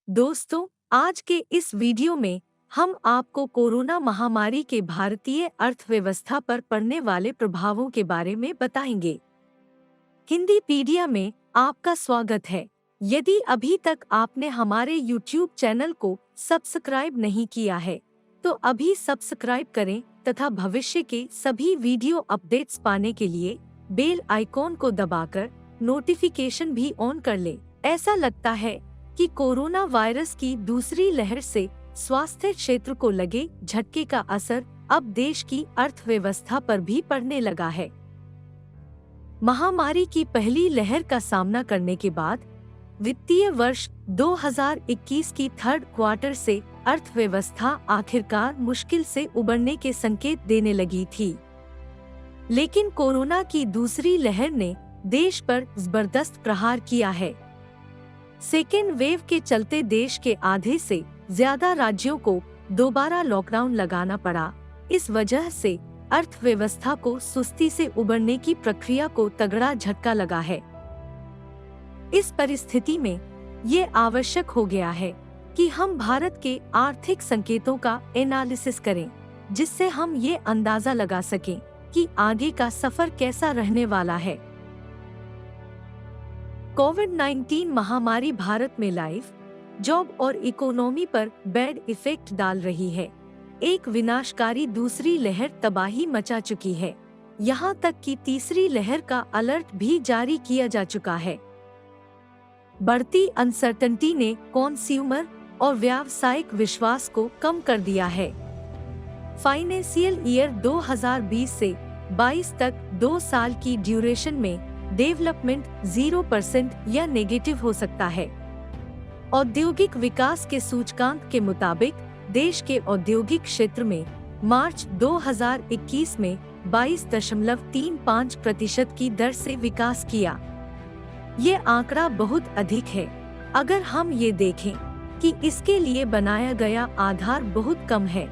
दोस्तों, आज के इस वीडियो में हम आपको कोरोना महामारी के भारतीय अर्थव्यवस्था पर पड़ने वाले प्रभावों के बारे में बताएंगे। हिंदीपीडिया में आपका स्वागत है। यदि अभी तक आपने हमारे YouTube चैनल को सब्सक्राइब नहीं किया है, तो अभी सब्सक्राइब करें तथा भविष्य के सभी वीडियो अपडेट्स पाने के लिए बेल आइकॉन को दबाकर नोटिफिकेशन भी ऑन कर लें। ऐसा लगता है कि कोरोना वायरस की दूसरी लहर से स्वास्थ्य क्षेत्र को लगे झटके का असर अब देश की अर्थव्यवस्था पर भी पड़ने लगा है। महामारी की पहली लहर का सामना करने के बाद वित्तीय वर्ष 2021 की थर्ड क्वार्टर से अर्थव्यवस्था आखिरकार मुश्किल से उबरने के संकेत देने लगी थी। लेकिन कोरोना की दूसरी लहर ने देश पर जबरदस्त प्रहार किया है। सेकेंड वेव के चलते देश के आधे से ज्यादा राज्यों को दोबारा लॉकडाउन लगाना पड़ा। इस वजह से अर्थव्यवस्था को सुस्ती से उबरने की प्रक्रिया को तगड़ा झटका लगा है। इस परिस्थिति में ये आवश्यक हो गया है कि हम भारत के आर्थिक संकेतों का एनालिसिस करें, जिससे हम ये अंदाजा लगा सकें कि आगे का सफर कैसा रहने वाला है। कोविड-19 महामारी भारत में लाइफ, जॉब और इकोनॉमी पर बैड इफेक्ट डाल रही है। एक विनाशकारी दूसरी लहर तबाही मचा चुकी है। यहाँ तक कि तीसरी लहर का अलर्ट भी जारी किया जा चुका है। बढ़ती अनसर्टेनिटी ने कंज्यूमर और व्यावसायिक विश्वास को कम कर दिया है। फाइनेंशियल ईयर 2020 से 22 तक 2 साल की ड्यूरेशन में डेवलपमेंट 0% या नेगेटिव हो सकता है। औद्योगिक विकास के सूचकांक के मुताबिक देश के औद्योगिक क्षेत्र में मार्च 2021 में 22.35% की दर से विकास किया। ये आंकड़ा बहुत अधिक है अगर हम ये देखें कि इसके लिए बनाया गया आधार बहुत कम है।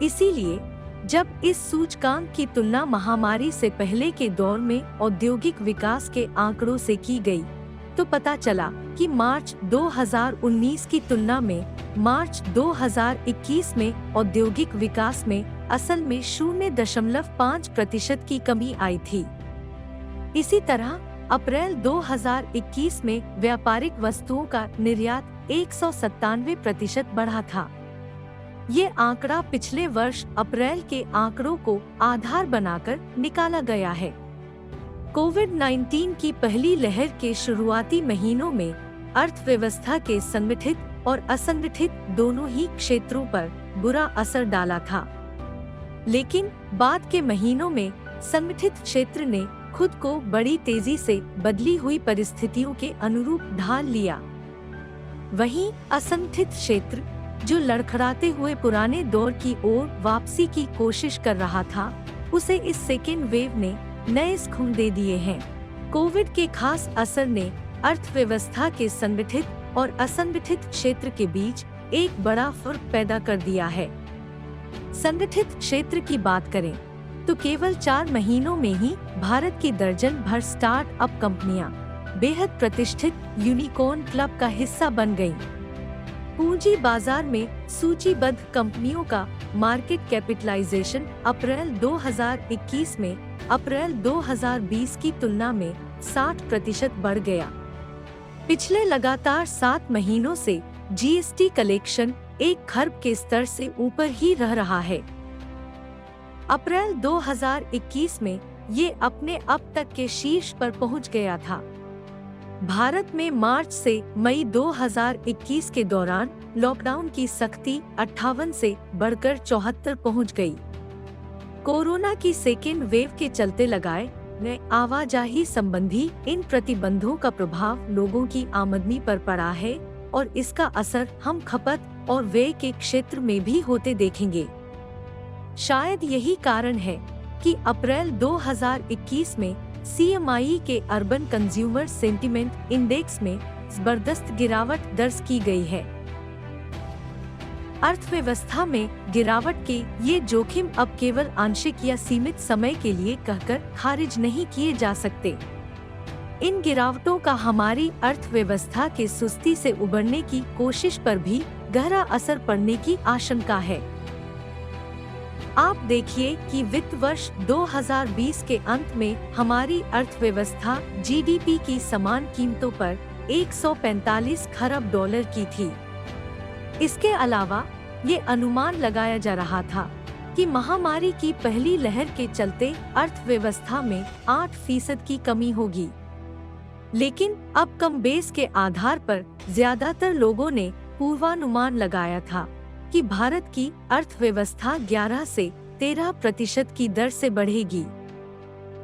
इसीलिए जब इस सूचकांक की तुलना महामारी से पहले के दौर में औद्योगिक विकास के आंकड़ों से की गई, तो पता चला कि मार्च 2019 की तुलना में मार्च 2021 में औद्योगिक विकास में असल में 0.5% की कमी आई थी। इसी तरह अप्रैल 2021 में व्यापारिक वस्तुओं का निर्यात 197% बढ़ा था। ये आंकड़ा पिछले वर्ष अप्रैल के आंकड़ों को आधार बनाकर निकाला गया है। कोविड-19 की पहली लहर के शुरुआती महीनों में अर्थव्यवस्था के संगठित और असंगठित दोनों ही क्षेत्रों पर बुरा असर डाला था। लेकिन बाद के महीनों में संगठित क्षेत्र ने खुद को बड़ी तेजी से बदली हुई परिस्थितियों के अनुरूप ढाल लिया। वहीं असंगठित क्षेत्र, जो लड़खड़ाते हुए पुराने दौर की ओर वापसी की कोशिश कर रहा था, उसे इस सेकेंड वेव ने नए स्कून दे दिए हैं। कोविड के खास असर ने अर्थव्यवस्था के संगठित और असंगठित क्षेत्र के बीच एक बड़ा फर्क पैदा कर दिया है। संगठित क्षेत्र की बात करें तो केवल 4 महीनों में ही भारत की दर्जन भर स्टार्टअप कंपनियां बेहद प्रतिष्ठित यूनिकॉर्न क्लब का हिस्सा बन गईं। पूंजी बाजार में सूचीबद्ध कंपनियों का मार्केट कैपिटलाइजेशन अप्रैल 2021 में अप्रैल 2020 की तुलना में 60% बढ़ गया। पिछले लगातार 7 महीनों से जीएसटी कलेक्शन 1 खरब के स्तर से ऊपर ही रह रहा है। अप्रैल 2021 में ये अपने अब तक के शीर्ष पर पहुंच गया था। भारत में मार्च से मई 2021 के दौरान लॉकडाउन की सख्ती 58 से बढ़कर 74 पहुंच गई। कोरोना की सेकेंड वेव के चलते लगाए गए आवाजाही संबंधी इन प्रतिबंधों का प्रभाव लोगों की आमदनी पर पड़ा है और इसका असर हम खपत और व्यय के क्षेत्र में भी होते देखेंगे। शायद यही कारण है कि अप्रैल 2021 में CMI के अर्बन कंज्यूमर सेंटिमेंट इंडेक्स में जबरदस्त गिरावट दर्ज की गई है। अर्थव्यवस्था में गिरावट के ये जोखिम अब केवल आंशिक या सीमित समय के लिए कहकर खारिज नहीं किए जा सकते। इन गिरावटों का हमारी अर्थव्यवस्था के सुस्ती से उबरने की कोशिश पर भी गहरा असर पड़ने की आशंका है। आप देखिए कि वित्त वर्ष 2020 के अंत में हमारी अर्थव्यवस्था जीडीपी की समान कीमतों पर 145 खरब डॉलर की थी। इसके अलावा ये अनुमान लगाया जा रहा था कि महामारी की पहली लहर के चलते अर्थव्यवस्था में 8% की कमी होगी। लेकिन अब कम बेस के आधार पर ज्यादातर लोगों ने पूर्वानुमान लगाया था कि भारत की अर्थव्यवस्था 11 से 13% की दर से बढ़ेगी।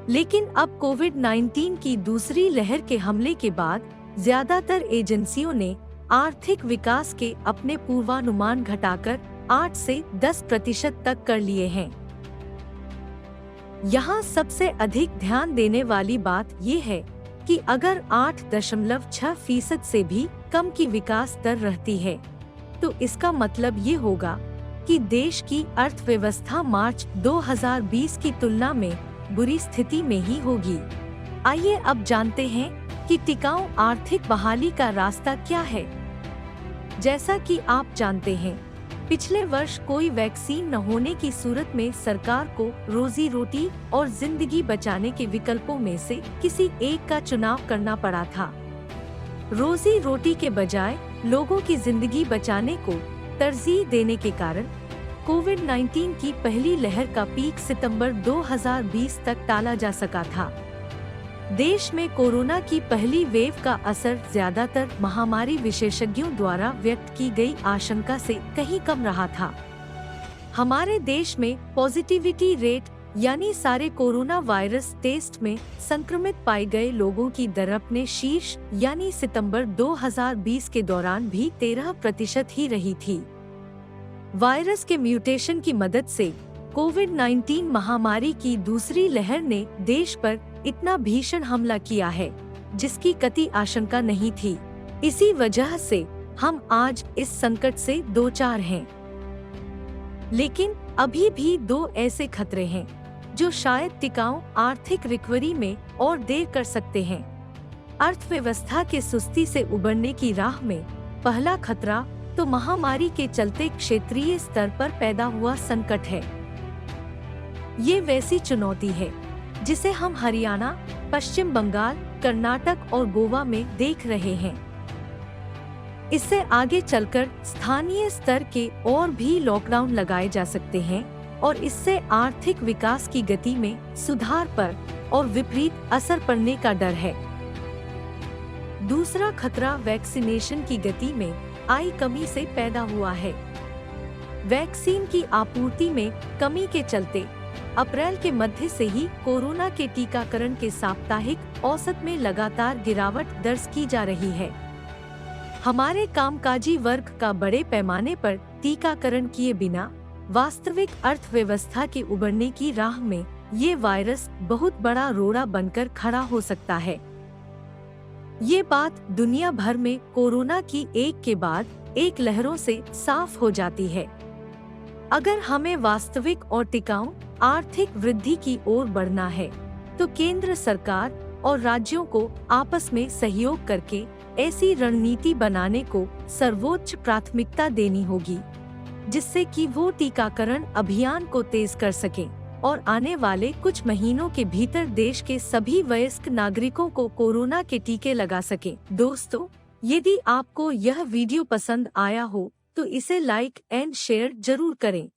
लेकिन अब कोविड-19 की दूसरी लहर के हमले के बाद ज्यादातर एजेंसियों ने आर्थिक विकास के अपने पूर्वानुमान घटाकर 8 से 10% तक कर लिए हैं। यहाँ सबसे अधिक ध्यान देने वाली बात ये है कि अगर 8.6% से भी कम की विकास दर रहती है, तो इसका मतलब ये होगा कि देश की अर्थव्यवस्था मार्च 2020 की तुलना में बुरी स्थिति में ही होगी। आइए अब जानते हैं कि टिकाऊ आर्थिक बहाली का रास्ता क्या है। जैसा कि आप जानते हैं, पिछले वर्ष कोई वैक्सीन न होने की सूरत में सरकार को रोजी रोटी और जिंदगी बचाने के विकल्पों में से किसी एक का चुनाव करना पड़ा था। रोजी रोटी के बजाय लोगों की जिंदगी बचाने को तरजीह देने के कारण कोविड-19 की पहली लहर का पीक सितंबर 2020 तक टाला जा सका था। देश में कोरोना की पहली वेव का असर ज्यादातर महामारी विशेषज्ञों द्वारा व्यक्त की गई आशंका से कहीं कम रहा था। हमारे देश में पॉजिटिविटी रेट यानी सारे कोरोना वायरस टेस्ट में संक्रमित पाए गए लोगों की दर अपने शीर्ष यानी सितंबर 2020 के दौरान भी 13% ही रही थी। वायरस के म्यूटेशन की मदद से कोविड-19 महामारी की दूसरी लहर ने देश पर इतना भीषण हमला किया है जिसकी कतई आशंका नहीं थी। इसी वजह से हम आज इस संकट से दो चार हैं। लेकिन अभी भी दो ऐसे खतरे हैं जो शायद टिकाऊ आर्थिक रिकवरी में और देर कर सकते हैं। अर्थव्यवस्था के सुस्ती से उबरने की राह में पहला खतरा तो महामारी के चलते क्षेत्रीय स्तर पर पैदा हुआ संकट है। ये वैसी चुनौती है जिसे हम हरियाणा, पश्चिम बंगाल, कर्नाटक और गोवा में देख रहे हैं। इससे आगे चलकर स्थानीय स्तर के और भी लॉकडाउन लगाए जा सकते हैं और इससे आर्थिक विकास की गति में सुधार पर और विपरीत असर पड़ने का डर है। दूसरा खतरा वैक्सीनेशन की गति में आई कमी से पैदा हुआ है। वैक्सीन की आपूर्ति में कमी के चलते अप्रैल के मध्य से ही कोरोना के टीकाकरण के साप्ताहिक औसत में लगातार गिरावट दर्ज की जा रही है। हमारे कामकाजी वर्ग का बड़े पैमाने पर टीकाकरण किए बिना वास्तविक अर्थव्यवस्था के उबरने की राह में ये वायरस बहुत बड़ा रोड़ा बनकर खड़ा हो सकता है। ये बात दुनिया भर में कोरोना की एक के बाद एक लहरों से साफ हो जाती है। अगर हमें वास्तविक और टिकाऊ आर्थिक वृद्धि की ओर बढ़ना है, तो केंद्र सरकार और राज्यों को आपस में सहयोग करके ऐसी रणनीति बनाने को सर्वोच्च प्राथमिकता देनी होगी, जिससे कि वो टीकाकरण अभियान को तेज कर सकें और आने वाले कुछ महीनों के भीतर देश के सभी वयस्क नागरिकों को कोरोना के टीके लगा सकें। दोस्तों, यदि आपको यह वीडियो पसंद आया हो तो इसे लाइक एंड शेयर जरूर करें।